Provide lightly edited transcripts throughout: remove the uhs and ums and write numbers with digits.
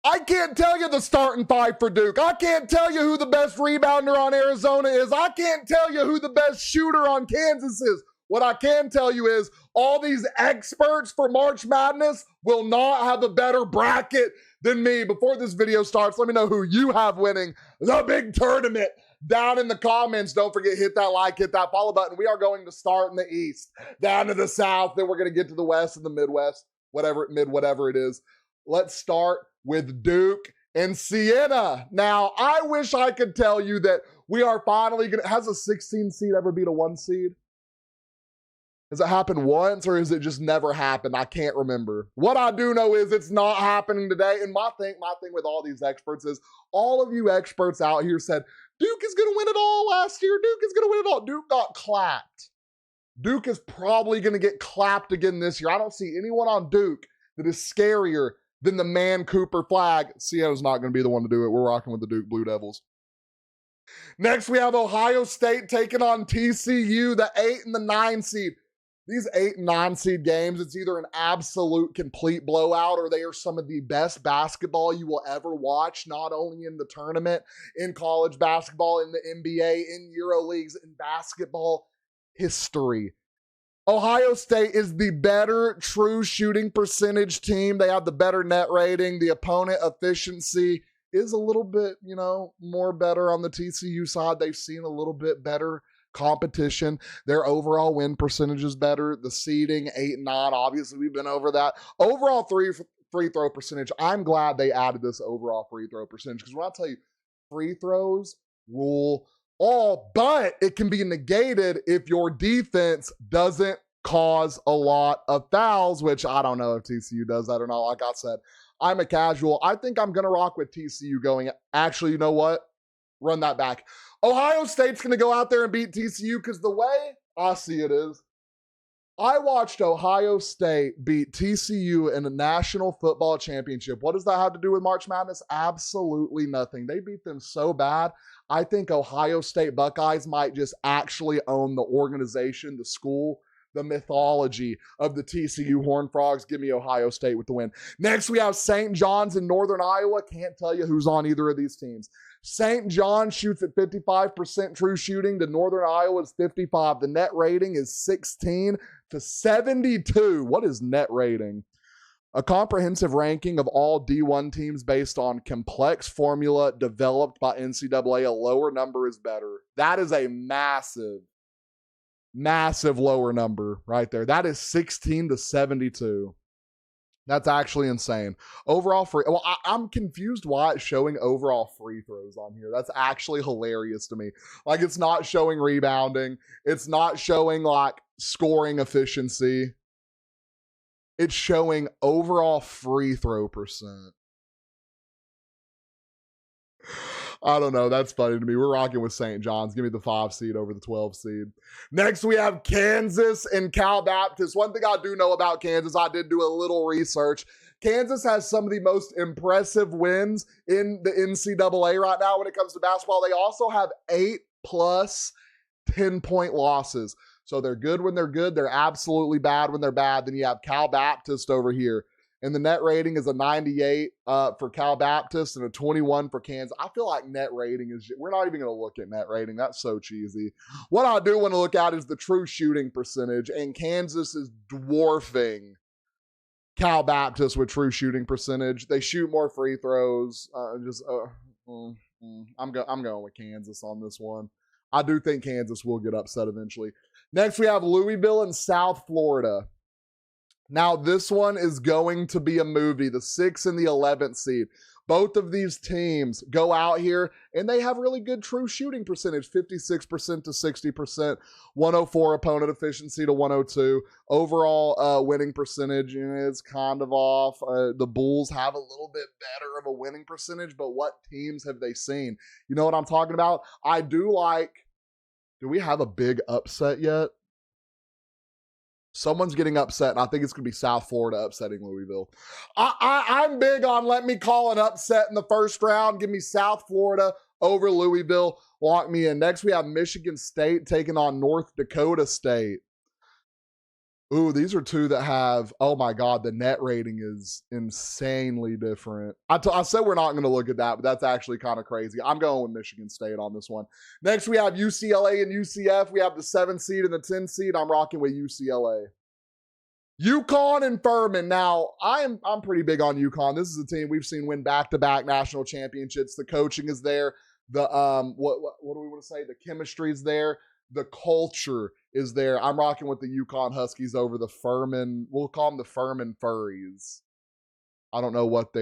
I can't tell you the starting five for Duke. I can't tell you who the best rebounder on Arizona is. I can't tell you who the best shooter on Kansas is. What I can tell you is all these experts for March Madness will not have a better bracket than me. Before this video starts, let me know who you have winning the big tournament down in the comments. Don't forget, hit that like, hit that follow button. We are going to start in the East, down to the South, then we're going to get to the West and the Midwest, whatever it is. Let's start with Duke and Siena. Now, I wish I could tell you that we are finally going to, has a 16 seed ever beat a 1 seed? Has it happened once or has it just never happened? I can't remember. What I do know is it's not happening today. And my thing with all these experts is all of you experts out here said, Duke is going to win it all last year. Duke is going to win it all. Duke got clapped. Duke is probably going to get clapped again this year. I don't see anyone on Duke that is scarier than the Man Cooper flag. Siena's not going to be the one to do it. We're rocking with the Duke Blue Devils. Next, we have Ohio State taking on TCU, the 8 and the 9 seed. These 8 and 9 seed games, it's either an absolute complete blowout or they are some of the best basketball you will ever watch, not only in the tournament, in college basketball, in the NBA, in EuroLeagues, in basketball history. Ohio State is the better true shooting percentage team. They have the better net rating. The opponent efficiency is a little bit, more better on the TCU side. They've seen a little bit better competition. Their overall win percentage is better. The seeding 8 and 9, obviously we've been over that. Overall free throw percentage, I'm glad they added this overall free throw percentage because when I tell you free throws rule all, but it can be negated if your defense doesn't cause a lot of fouls, which I don't know if TCU does that or not. Like I said, I'm a casual. I think I'm going to rock with TCU going. Actually, you know what? Run that back. Ohio State's going to go out there and beat TCU because the way I see it is, I watched Ohio State beat TCU in a national football championship. What does that have to do with March Madness? Absolutely nothing. They beat them so bad. I think Ohio State Buckeyes might just actually own the organization, the school, the mythology of the TCU Horned Frogs. Give me Ohio State with the win. Next, we have St. John's in Northern Iowa. Can't tell you who's on either of these teams. St. John shoots at 55% true shooting to Northern Iowa's 55. The net rating is 16 to 72. What is net rating? A comprehensive ranking of all D1 teams based on complex formula developed by NCAA. A lower number is better. That is a massive lower number right there. That is 16 to 72. That's actually insane. Overall free. Well, I'm confused why it's showing overall free throws on here. That's actually hilarious to me. Like, it's not showing rebounding. It's not showing like scoring efficiency. It's showing overall free throw percent. I don't know. That's funny to me. We're rocking with St. John's. Give me the 5 seed over the 12 seed. Next, we have Kansas and Cal Baptist. One thing I do know about Kansas, I did do a little research. Kansas has some of the most impressive wins in the NCAA right now when it comes to basketball. They also have 8+ 10-point losses. So they're good when they're good. They're absolutely bad when they're bad. Then you have Cal Baptist over here. And the net rating is a 98 for Cal Baptist and a 21 for Kansas. I feel like net rating is, we're not even going to look at net rating. That's so cheesy. What I do want to look at is the true shooting percentage. And Kansas is dwarfing Cal Baptist with true shooting percentage. They shoot more free throws. I'm going with Kansas on this one. I do think Kansas will get upset eventually. Next, we have Louisville and South Florida. Now, this one is going to be a movie, the 6th and the 11th seed. Both of these teams go out here, and they have really good true shooting percentage, 56% to 60%, 104 opponent efficiency to 102. Overall winning percentage is kind of off. The Bulls have a little bit better of a winning percentage, but what teams have they seen? You know what I'm talking about? I do we have a big upset yet? Someone's getting upset, and I think it's going to be South Florida upsetting Louisville. I'm big on let me call an upset in the first round. Give me South Florida over Louisville. Lock me in. Next, we have Michigan State taking on North Dakota State. Ooh, these are two that have, oh my God, the net rating is insanely different. I said we're not going to look at that, but that's actually kind of crazy. I'm going with Michigan State on this one. Next, we have UCLA and UCF. We have the 7 seed and the 10 seed. I'm rocking with UCLA. UConn and Furman. Now, I'm pretty big on UConn. This is a team we've seen win back-to-back national championships. The coaching is there. The what do we want to say? The chemistry is there. The culture is there. I'm rocking with the UConn Huskies over the Furman. We'll call them the Furman Furries. I don't know what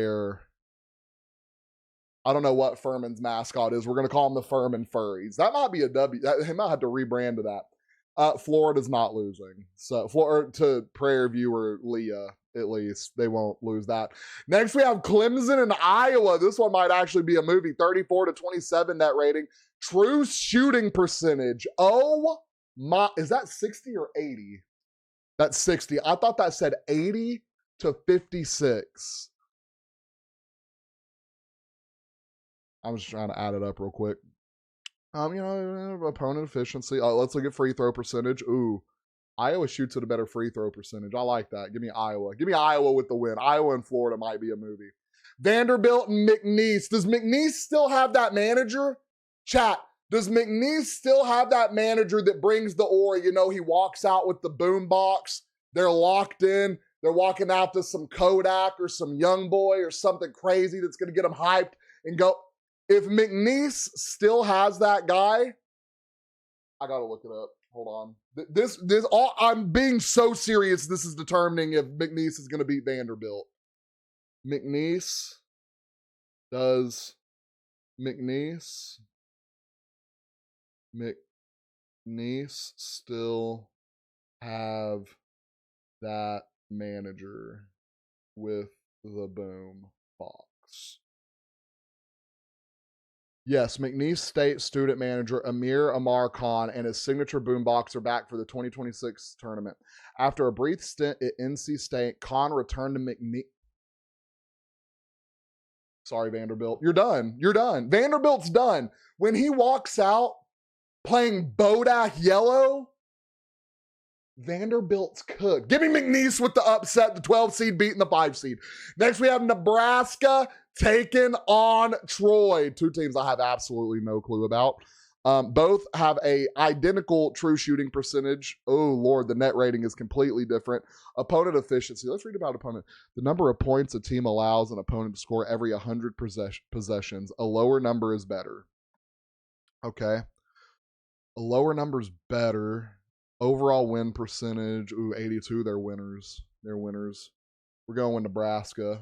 Furman's mascot is. We're going to call them the Furman Furries. That might be a W. They might have to rebrand to that. Florida's not losing. So to Prairie View or Leah, at least. They won't lose that. Next, we have Clemson and Iowa. This one might actually be a movie. 34-27 net rating. True shooting percentage. Oh my, is that 60 or 80? That's 60. I thought that said 80 to 56. I'm just trying to add it up real quick. Opponent efficiency. Let's look at free throw percentage. Ooh, Iowa shoots at a better free throw percentage. I like that. Give me Iowa. Give me Iowa with the win. Iowa and Florida might be a movie. Vanderbilt and McNeese. Does McNeese still have that manager? Chat, does McNeese still have that manager that brings the aura? You know, he walks out with the boom box. They're locked in. They're walking out to some Kodak or some Young Boy or something crazy that's going to get them hyped and go. If McNeese still has that guy, I got to look it up. Hold on. I'm being so serious. This is determining if McNeese is going to beat Vanderbilt. McNeese still have that manager with the boom box? Yes, McNeese State student manager Amar Khan and his signature boombox are back for the 2026 tournament. After a brief stint at NC State, Khan returned to McNeese. Sorry, Vanderbilt. You're done. Vanderbilt's done. When he walks out playing Bodak Yellow, Vanderbilt's cooked. Give me McNeese with the upset, the 12 seed beating the 5 seed. Next, we have Nebraska taking on Troy. Two teams I have absolutely no clue about. Both have a identical true shooting percentage. Oh, Lord, the net rating is completely different. Opponent efficiency. Let's read about opponent. The number of points a team allows an opponent to score every 100 possessions. A lower number is better. Okay. A lower number is better. Overall win percentage. Ooh, 82. They're winners. We're going with Nebraska.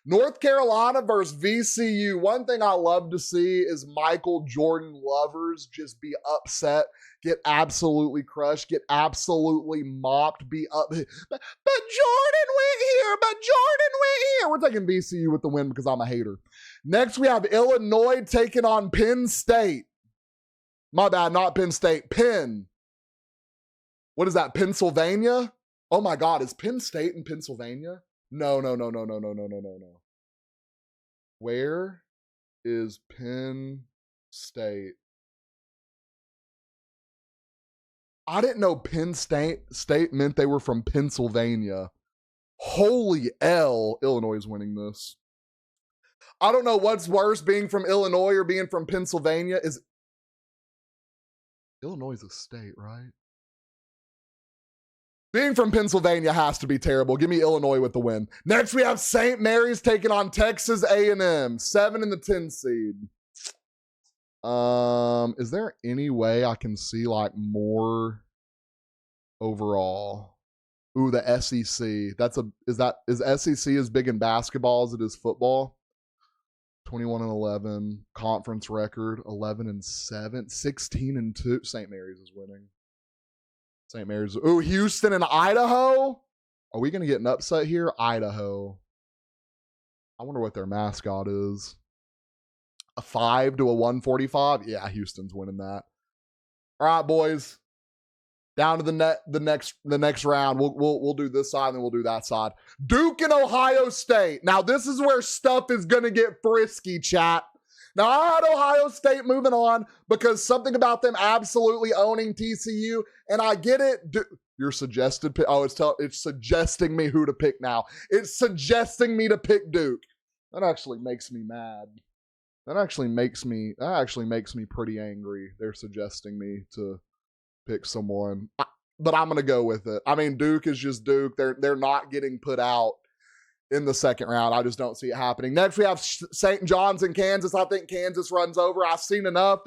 North Carolina versus VCU. One thing I love to see is Michael Jordan lovers just be upset, get absolutely crushed, get absolutely mopped, be up. But Jordan went here. We're taking VCU with the win because I'm a hater. Next, we have Illinois taking on Penn State. My bad, not Penn State. Penn. What is that, Pennsylvania? Oh my God, is Penn State in Pennsylvania? No. Where is Penn State? I didn't know Penn State meant they were from Pennsylvania. Holy L, Illinois is winning this. I don't know what's worse, being from Illinois or being from Pennsylvania. Illinois is a state, right? Being from Pennsylvania has to be terrible. Give me Illinois with the win. Next, we have St. Mary's taking on Texas A&M. 7 in the 10 seed. Is there any way I can see like more overall? Ooh, the SEC. Is SEC as big in basketball as it is football? 21-11 conference record. 11-7, 16-2. St. Mary's is winning. St. Mary's. Ooh, Houston and Idaho. Are we going to get an upset here? Idaho. I wonder what their mascot is. A 5 to a 145? Yeah, Houston's winning that. All right, boys. Down to the next round. We'll do this side and then we'll do that side. Duke and Ohio State. Now, this is where stuff is going to get frisky, chat. Now, I had Ohio State moving on because something about them absolutely owning TCU, and I get it. Your suggested pick. Oh, it's suggesting me who to pick now. It's suggesting me to pick Duke. That actually makes me mad. That actually makes me pretty angry. They're suggesting me to pick someone. But I'm gonna go with it. I mean, Duke is just Duke. They're not getting put out in the second round. I just don't see it happening. Next, we have St. John's and Kansas. I think Kansas runs over. I've seen enough.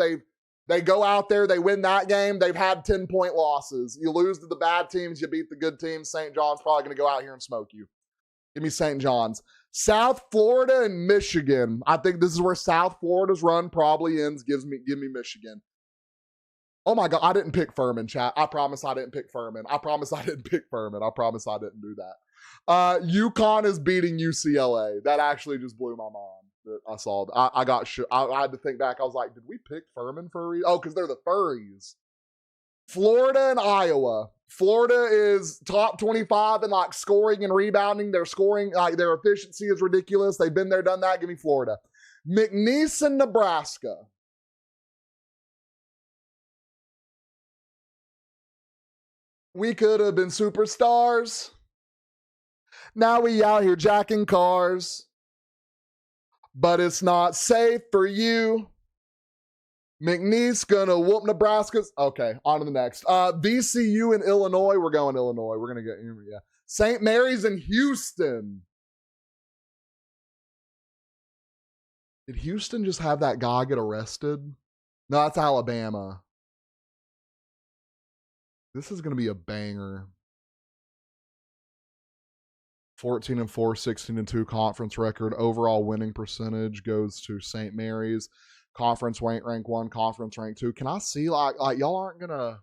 They go out there, they win that game. They've had 10-point losses. You lose to the bad teams, you beat the good teams. St. John's probably going to go out here and smoke you. Give me St. John's. South Florida and Michigan. I think this is where South Florida's run probably ends. Give me Michigan. Oh my God, I didn't pick Furman, chat. I promise I didn't pick Furman. I promise I didn't pick Furman. I promise I didn't do that. UConn is beating UCLA. That actually just blew my mind. I saw. I got. I had to think back. I was like, did we pick Furman for a reason? Oh, because they're the Furries. Florida and Iowa. Florida is top 25 in like scoring and rebounding. Their scoring, like their efficiency is ridiculous. They've been there, done that. Give me Florida. McNeese and Nebraska. We could have been superstars. Now we out here jacking cars. But it's not safe for you. McNeese gonna whoop Nebraska's. Okay, on to the next. VCU and Illinois. We're going Illinois. We're gonna get, yeah. St. Mary's and Houston. Did Houston just have that guy get arrested? No, that's Alabama. This is gonna be a banger. 14-4, 16-2 conference record. Overall winning percentage goes to St. Mary's. Conference rank 1, conference rank 2. Can I see like y'all aren't gonna?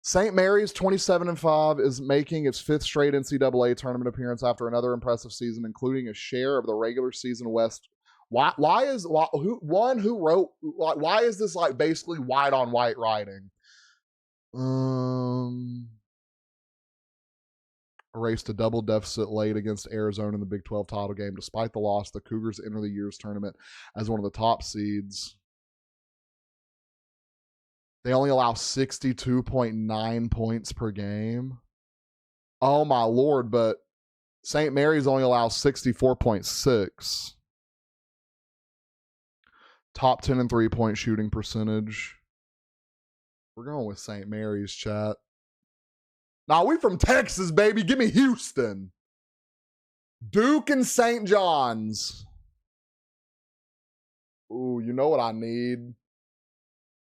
St. Mary's 27-5 is making its 5th straight NCAA tournament appearance after another impressive season, including a share of the regular season West. Why is this like basically white on white writing? Erased a double deficit late against Arizona in the Big 12 title game. Despite the loss, the Cougars enter the year's tournament as one of the top seeds. They only allow 62.9 points per game. Oh my Lord, but St. Mary's only allows 64.6. Top 10 in 3-point shooting percentage. We're going with St. Mary's, chat. Nah, we from Texas, baby. Give me Houston. Duke and St. John's. Ooh, you know what I need?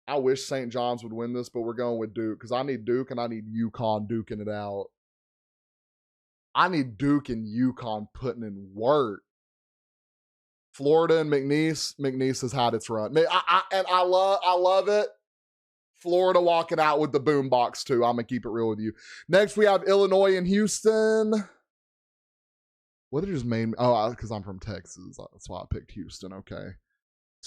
I wish St. John's would win this, but we're going with Duke because I need Duke and I need UConn duking it out. I need Duke and UConn putting in work. Florida and McNeese. McNeese has had its run. I love it. Florida walking out with the boombox too. I'm gonna keep it real with you. Next, we have Illinois and Houston. What did it just made me? Oh, because I'm from Texas. That's why I picked Houston. Okay.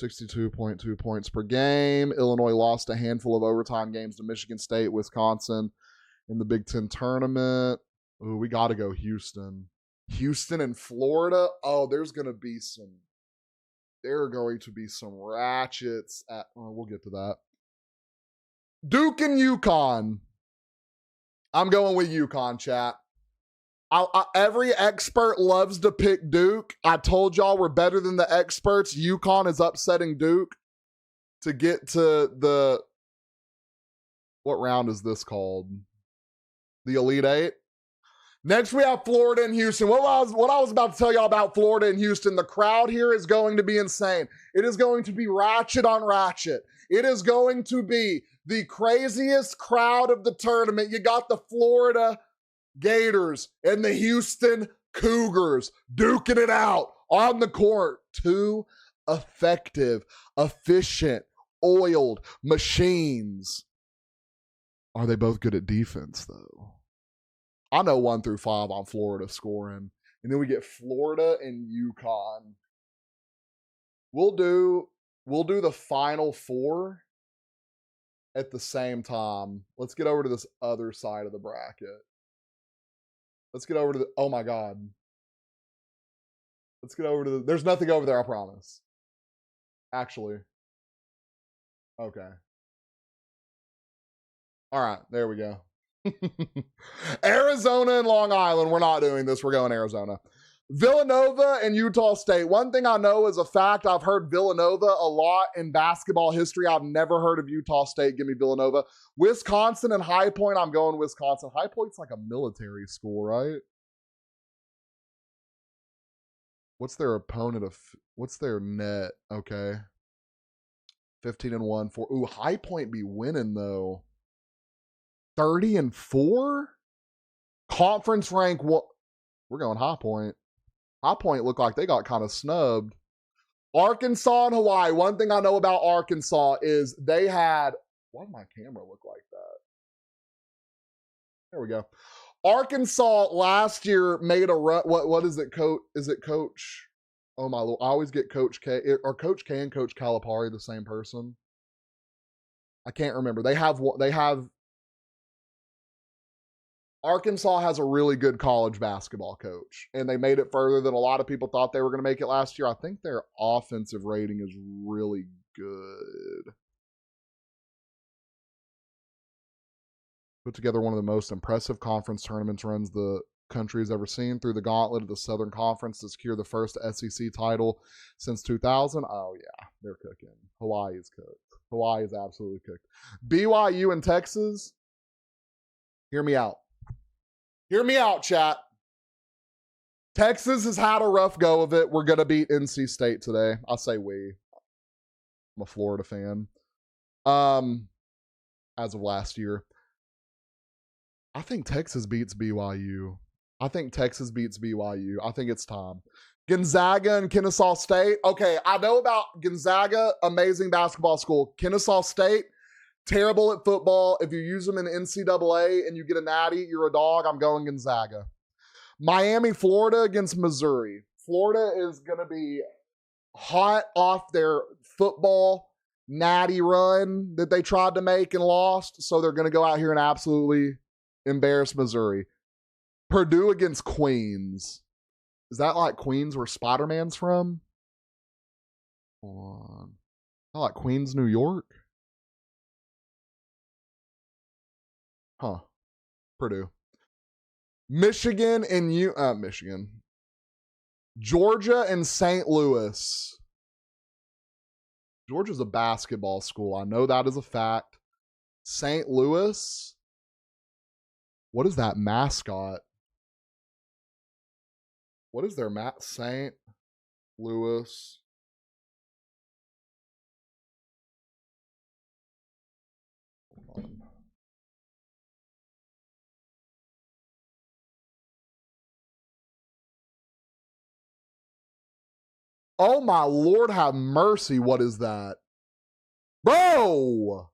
62.2 points per game. Illinois lost a handful of overtime games to Michigan State, Wisconsin in the Big Ten tournament. Ooh, we got to go Houston. Houston and Florida. Oh, there are going to be some ratchets at, we'll get to that. Duke and UConn. I'm going with UConn, chat. Every expert loves to pick Duke. I told y'all we're better than the experts. UConn is upsetting Duke to get to the, what round is this called? The Elite Eight. Next, we have Florida and Houston. What I was about to tell y'all about Florida and Houston, the crowd here is going to be insane. It is going to be ratchet on ratchet. It is going to be the craziest crowd of the tournament. You got the Florida Gators and the Houston Cougars duking it out on the court. Two effective, efficient, oiled machines. Are they both good at defense, though? I know 1 through 5 on Florida scoring. And then we get Florida and UConn. We'll do the Final Four at the same time. Let's get over to this other side of the bracket. Let's get over to the, oh my God. Let's get over to the, there's nothing over there, I promise. Actually. Okay. All right, there we go. Arizona and Long Island. We're not doing this. We're going Arizona. Villanova and Utah State. One thing I know is a fact. I've heard Villanova a lot in basketball history. I've never heard of Utah State. Give me Villanova. Wisconsin and High Point. I'm going Wisconsin. High Point's like a military school, right? What's their opponent of? What's their net? Okay. 15-1 for. Ooh, High Point be winning though. 30-4. Conference rank. What? We're going High Point. High Point looked like they got kind of snubbed. Arkansas and Hawaii. One thing I know about Arkansas is they had. Why did my camera look like that? There we go. Arkansas last year made a run. What is it, Coach? Is it Coach? Oh my Lord! I always get Coach K. Are Coach K and Coach Calipari the same person? I can't remember. They have. Arkansas has a really good college basketball coach, and they made it further than a lot of people thought they were going to make it last year. I think their offensive rating is really good. Put together one of the most impressive conference tournaments runs the country has ever seen through the gauntlet of the Southern Conference to secure the first SEC title since 2000. Oh, yeah, they're cooking. Hawaii is cooked. Hawaii is absolutely cooked. BYU and Texas, hear me out. Hear me out, chat. Texas has had a rough go of it. We're going to beat NC State today. I say we. I'm a Florida fan. As of last year. I think Texas beats BYU. I think it's time. Gonzaga and Kennesaw State. Okay, I know about Gonzaga, amazing basketball school. Kennesaw State, terrible at football. If you use them in NCAA and you get a natty, you're a dog. I'm going Gonzaga. Miami, Florida against Missouri. Florida is going to be hot off their football natty run that they tried to make and lost. So they're going to go out here and absolutely embarrass Missouri. Purdue against Queens. Is that like Queens where Spider-Man's from? Hold on. I like Queens, New York. Huh. Purdue. Michigan and Michigan. Georgia and St. Louis. Georgia's a basketball school. I know that is a fact. St. Louis. What is that mascot? What is their St. Louis? Hold on. Oh my Lord, have mercy. What is that? Bro!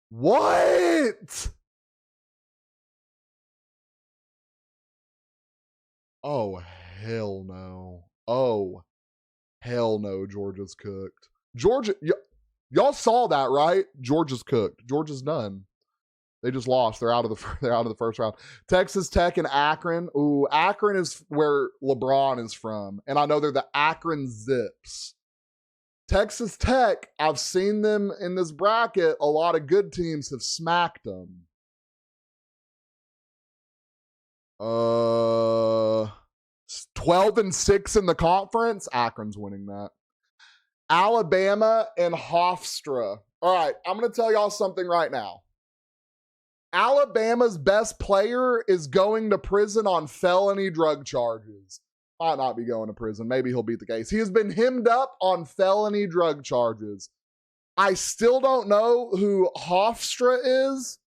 What? Oh, hell no. Oh, hell no. Georgia's cooked. Georgia, y'all saw that, right? Georgia's cooked. Georgia's done. They just lost. They're out of the first round. Texas Tech and Akron. Ooh, Akron is where LeBron is from, and I know they're the Akron Zips. Texas Tech, I've seen them in this bracket. A lot of good teams have smacked them. 12-6 in the conference. Akron's winning that. Alabama and Hofstra. All right, I'm going to tell y'all something right now. Alabama's best player is going to prison on felony drug charges. Might not be going to prison. Maybe he'll beat the case. He has been hemmed up on felony drug charges. I still don't know who Hofstra is.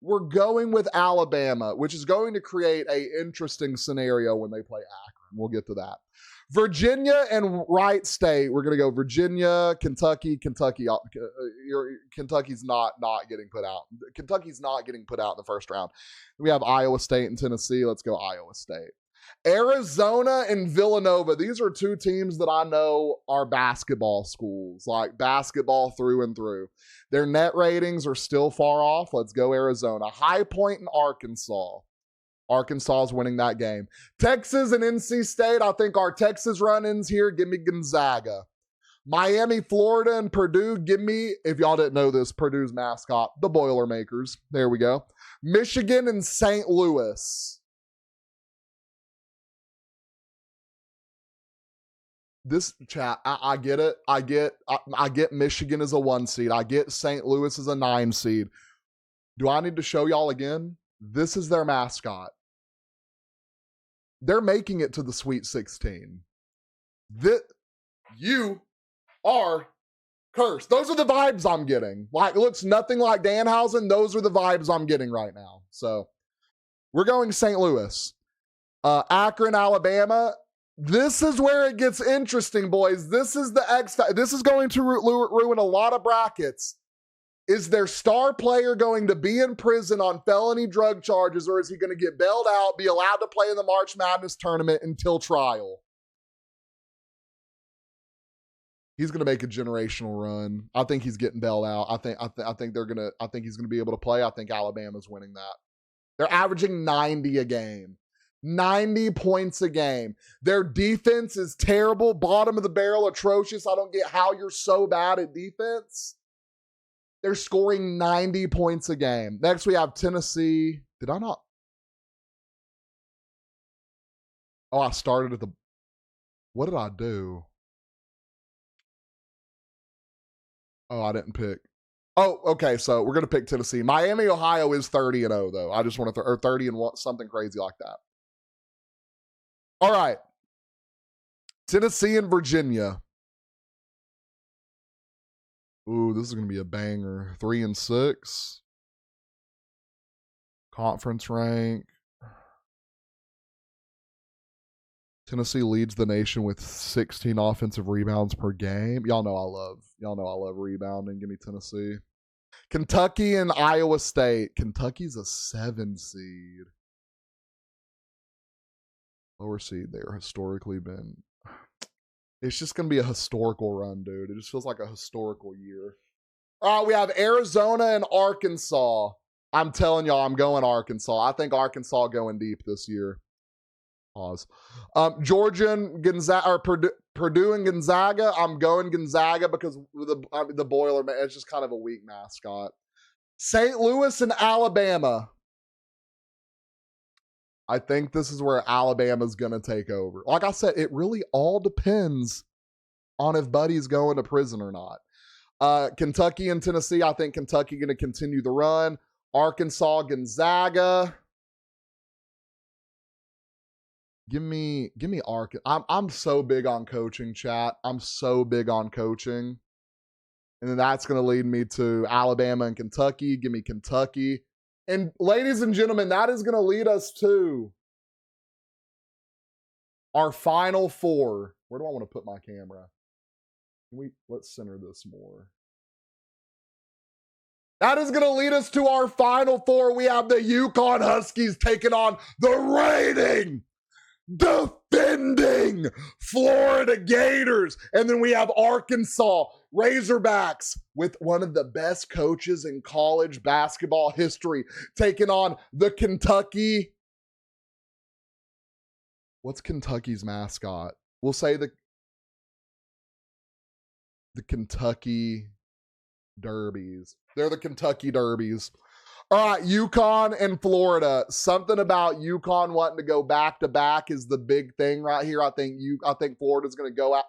We're going with Alabama, which is going to create an interesting scenario when they play Akron. We'll get to that. Virginia and Wright State. We're going to go Virginia, Kentucky. Kentucky's not getting put out. Kentucky's not getting put out in the first round. We have Iowa State and Tennessee. Let's go Iowa State. Arizona and Villanova. These are two teams that I know are basketball schools, like basketball through and through. Their net ratings are still far off. Let's go Arizona. High Point and Arkansas. Arkansas is winning that game. Texas and NC State. I think our Texas run-ins here. Give me Gonzaga. Miami, Florida, and Purdue. Give me, if y'all didn't know this, Purdue's mascot, the Boilermakers. There we go. Michigan and St. Louis. This chat, I get it. I get Michigan as a 1 seed. I get St. Louis as a 9 seed. Do I need to show y'all again? This is their mascot. They're making it to the Sweet 16. You are cursed. Those are the vibes I'm getting. Like, it looks nothing like Danhausen. Those are the vibes I'm getting right now. So we're going St. Louis. Akron, Alabama. This is where it gets interesting, boys. This is the X. This is going to ruin a lot of brackets. Is their star player going to be in prison on felony drug charges, or is he going to get bailed out, be allowed to play in the March Madness tournament until trial? He's going to make a generational run. I think he's getting bailed out. I think he's going to be able to play. I think Alabama's winning that. They're averaging 90 a game. 90 points a game. Their defense is terrible, bottom of the barrel, atrocious. I don't get how you're so bad at defense. They're scoring 90 points a game. Next, we have Tennessee. Did I not? Oh, I started at the... What did I do? Oh, I didn't pick. Oh, okay, so we're going to pick Tennessee. Miami, Ohio is 30-0, though. I just want to... Or 30 and something crazy like that. All right. Tennessee and Virginia. Ooh, this is going to be a banger. 3-6. Conference rank. Tennessee leads the nation with 16 offensive rebounds per game. Y'all know I love rebounding. Give me Tennessee. Kentucky and Iowa State. Kentucky's a 7 seed. Lower seed. They are historically been... It's just going to be a historical run, dude. It just feels like a historical year. All right, we have Arizona and Arkansas. I'm telling y'all, I'm going Arkansas. I think Arkansas going deep this year. Pause. Georgia and Gonzaga, or Purdue and Gonzaga. I'm going Gonzaga because the Boiler, man, it's just kind of a weak mascot. St. Louis and Alabama. I think this is where Alabama's going to take over. Like I said, it really all depends on if Buddy's going to prison or not. Kentucky and Tennessee, I think Kentucky going to continue the run. Arkansas, Gonzaga. Give me Arkansas. I'm so big on coaching, chat. I'm so big on coaching. And then that's going to lead me to Alabama and Kentucky. Give me Kentucky. And ladies and gentlemen, that is going to lead us to our final four. Where do I want to put my camera? Let's center this more. That is going to lead us to our final four. We have the UConn Huskies taking on the reigning, defending Florida Gators. And then we have Arkansas Razorbacks with one of the best coaches in college basketball history taking on the Kentucky. What's Kentucky's mascot? We'll say the Kentucky Derbies. They're the Kentucky Derbies. All right, UConn and Florida. Something about UConn wanting to go back to back is the big thing right here. I think Florida's going to go out.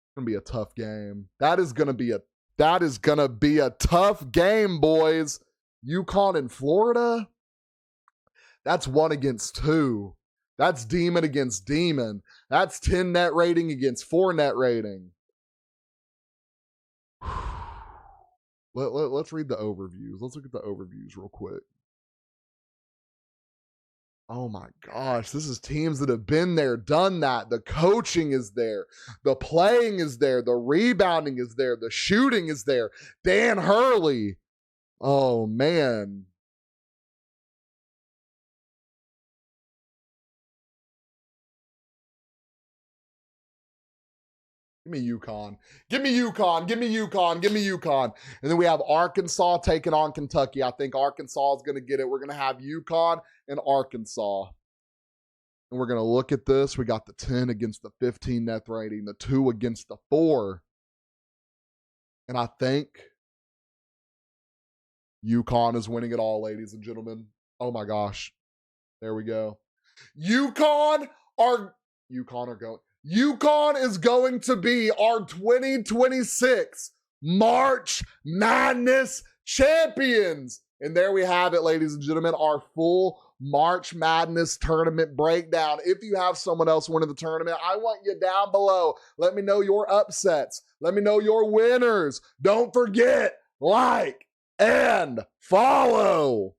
It's going to be a tough game. That is going to be a tough game, boys. UConn and Florida. That's 1 against 2. That's demon against demon. That's 10 net rating against 4 net rating. Let's read the overviews. Let's look at the overviews real quick. Oh my gosh, this is teams that have been there, done that. The coaching is there. The playing is there. The rebounding is there. The shooting is there. Dan Hurley. Oh, man. Give me UConn. Give me UConn. Give me UConn. Give me UConn. And then we have Arkansas taking on Kentucky. I think Arkansas is going to get it. We're going to have UConn and Arkansas. And we're going to look at this. We got the 10 against the 15 net rating, the 2 against the 4. And I think UConn is winning it all, ladies and gentlemen. Oh my gosh. There we go. UConn is going to be our 2026 March Madness champions. And there we have it, ladies and gentlemen, our full March Madness tournament breakdown. If you have someone else winning the tournament, I want you down below. Let me know your upsets. Let me know your winners. Don't forget, like and follow.